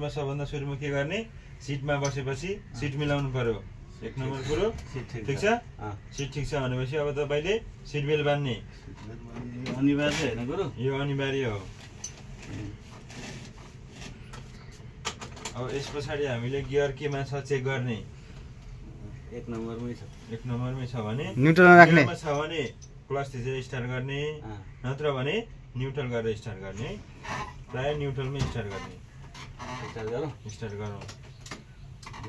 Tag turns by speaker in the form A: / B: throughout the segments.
A: सबभन्दा सुरुमा के गर्ने सिटमा बसेपछि सिट मिलाउनु पर्यो 1 नम्बर कुरो ठीक छ सिट ठीक छ भनेपछि अब तपाईले सिट बेल्ट बान्ने
B: अनिवार्य हैन गुरु
A: यो अनिवार्य हो अब यस पछाडी हामीले गियर केमा छ चेक गर्ने
B: 1 नम्बरमै छ
A: 1 नम्बरमै छ भने
C: न्युट्रलमा राख्ने
A: छ भने क्लच थिचेर स्टार्ट गर्ने नत्र भने न्युट्रल गरेर स्टार्ट गर्ने प्राय न्युट्रलमै स्टार्ट गर्ने स्टार्ट गरौँ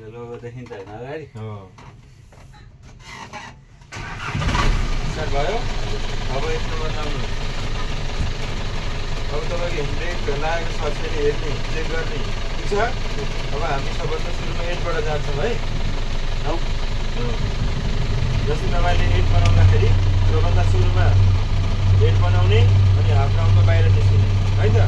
B: यो लोगो देखिन्छ हैन अगाडि
A: हो स्टार्ट भयो अब 1 नम्बर लाउनु अब तपाईको ब्रेक लागेको छ छैन हेर्ने चेक गर्ने ठीक छ अब हामी सबभन्दा सुरुमा 8 बाट जान्छौँ है
B: हौ
A: जस्तै तपाईले 8 बनाउँदाखेरि सबभन्दा सुरुमा 8 बनाउने अनि हाफ राउन्डमा बाहिर निस्किने है त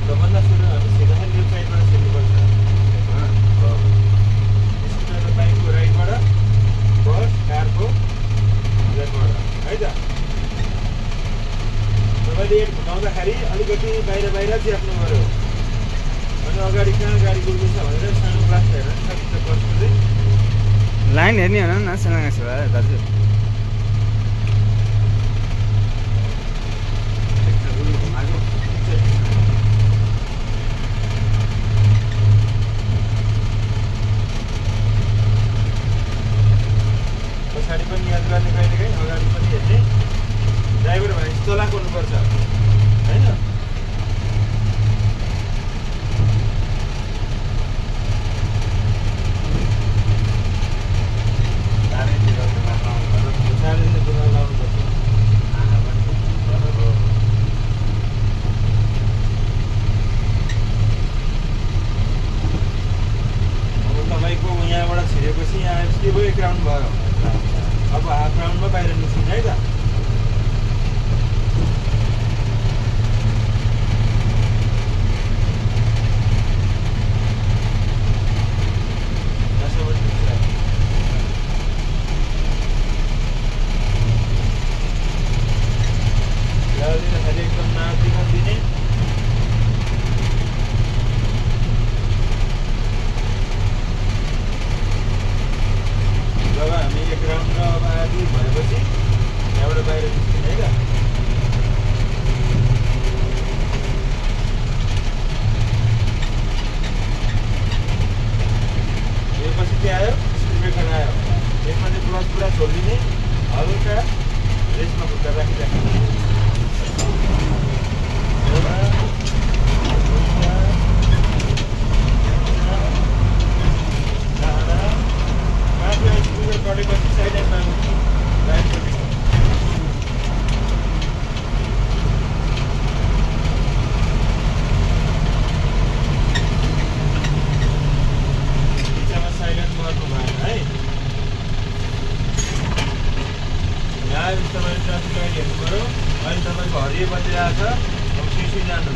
A: सबभन्दा सुरुमा हामी सिधा लेफ्ट साइडबाट छिर्नुपर्छ स्कुटर बाइकको राइटबाट बस कारको लेफ्टबाट है त तपाईँले 8 घुमाउँदाखेरि अलिकति बाहिर च्याप्नु पर्यो अनि अगाडि कहाँ गाडी गुड्दैछ भनेर सानो ग्लास हेरेर सकिन्छ बसको
C: लाइन हेर्ने हो न सानो दाजु
A: पछाडि पनि याद गर्ने कहिलेकाहीँ अगाडि पनि हेर्ने ड्राइभर भनेपछि चलाक हुनुपर्छ होइन तपाईँको यहाँबाट छिरेपछि यहाँ के भयो 1 राउन्ड भयो अब हाफ राउन्डमा बाहिर निस्किने है त एकदम नाचिकन दिने जब हामी 1 राउन्ड र अब आधी भएपछि यहाँबाट बाहिर निस्किने है त यो पछि के आयो स्पिड ब्रेकर आयो यसमा चाहिँ क्लच पुरा छोडिदिने हल्का रेसमा खुट्टा राखिराख्ने कटेपछि साइड एन्डमा राइटको बिचमा साइलेन्ट गर्नु भएन है यहाँ तपाईँले ट्राफिक लाइट हेर्नु पऱ्यो अहिले तपाईँको हरियो बजिरहेको छ अब सिसी जानु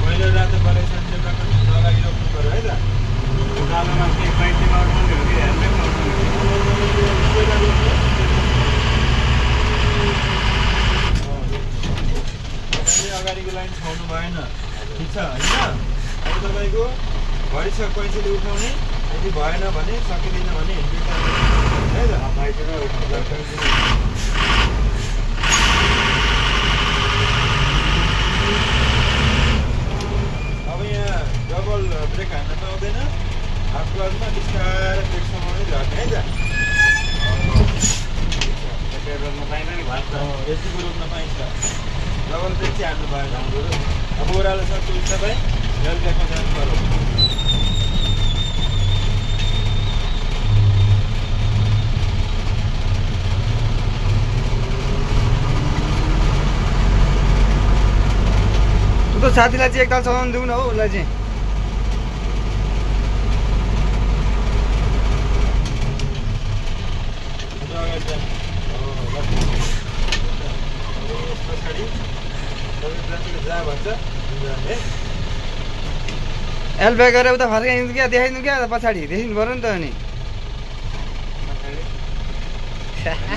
A: पहिलो रातो कलेक्सन चाहिँ अगाडि रोक्नु पऱ्यो है त
B: उकालोमा के बाइकमा उठाउने हो कि हेलमेटमा उठाउने
A: अगाडिको लाइन छाउनु भएन ठिक छ होइन अब तपाईँको घडी छ पैसाले उठाउने यदि भएन भने सकिँदैन भने हेलमेट है त
B: बाइकमा उठाउँदा
A: अब यहाँ डबल ब्रेक हान्न पाउँदैन हाफ क्लचमा बिस्तारै ब्रेक समाउने झर्ने है त
B: रोक्न पाइँदैन नि भात
A: यतिको रोक्न पाइन्छ डबल ब्रेक चाहिँ हान्नु भएन अब ओह्रालो छ टुल तपाईँ रेल ब्रेकमा जानु पर्यो
C: तो साथीलाई चाहिँ एकताल चलाउनु दिउँ न हौ उसलाई चाहिँ एलबे गरेर उता फर्काइदिनु क्या देखाइदिनु क्या पछाडि देखिनु पर्यो नि त अनि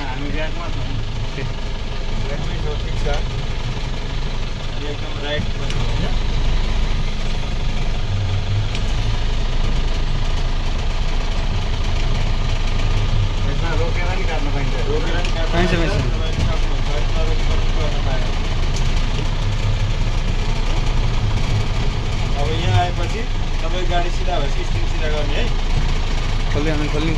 B: हामी ब्यागमा छौँ
A: ठिक छ सिधा भएपछि स्टिङ सिधा गर्ने है।
C: खोल्ने खोल्ने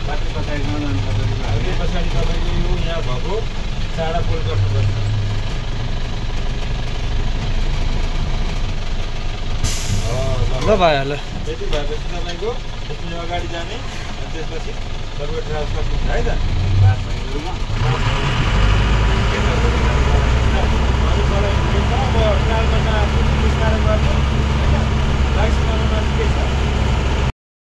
B: बाटो पछाडिसम्म जानुपर्छ
A: त्यो पछाडि तपाईँको यो यहाँ भएको चाडा पोल गर्नुपर्छ।
C: ल भयो ल।
A: यति भएपछि तपाईँको यसले अगाडि जाने अनि त्यसपछि तपाईँको ट्राभल सक्नुहुन्छ है त।
B: बात भइगयो
A: अरू मलाई अब ट्राभलमा बिस्तारै गर्नु होइन। लाइसेन्स बनाउन के छ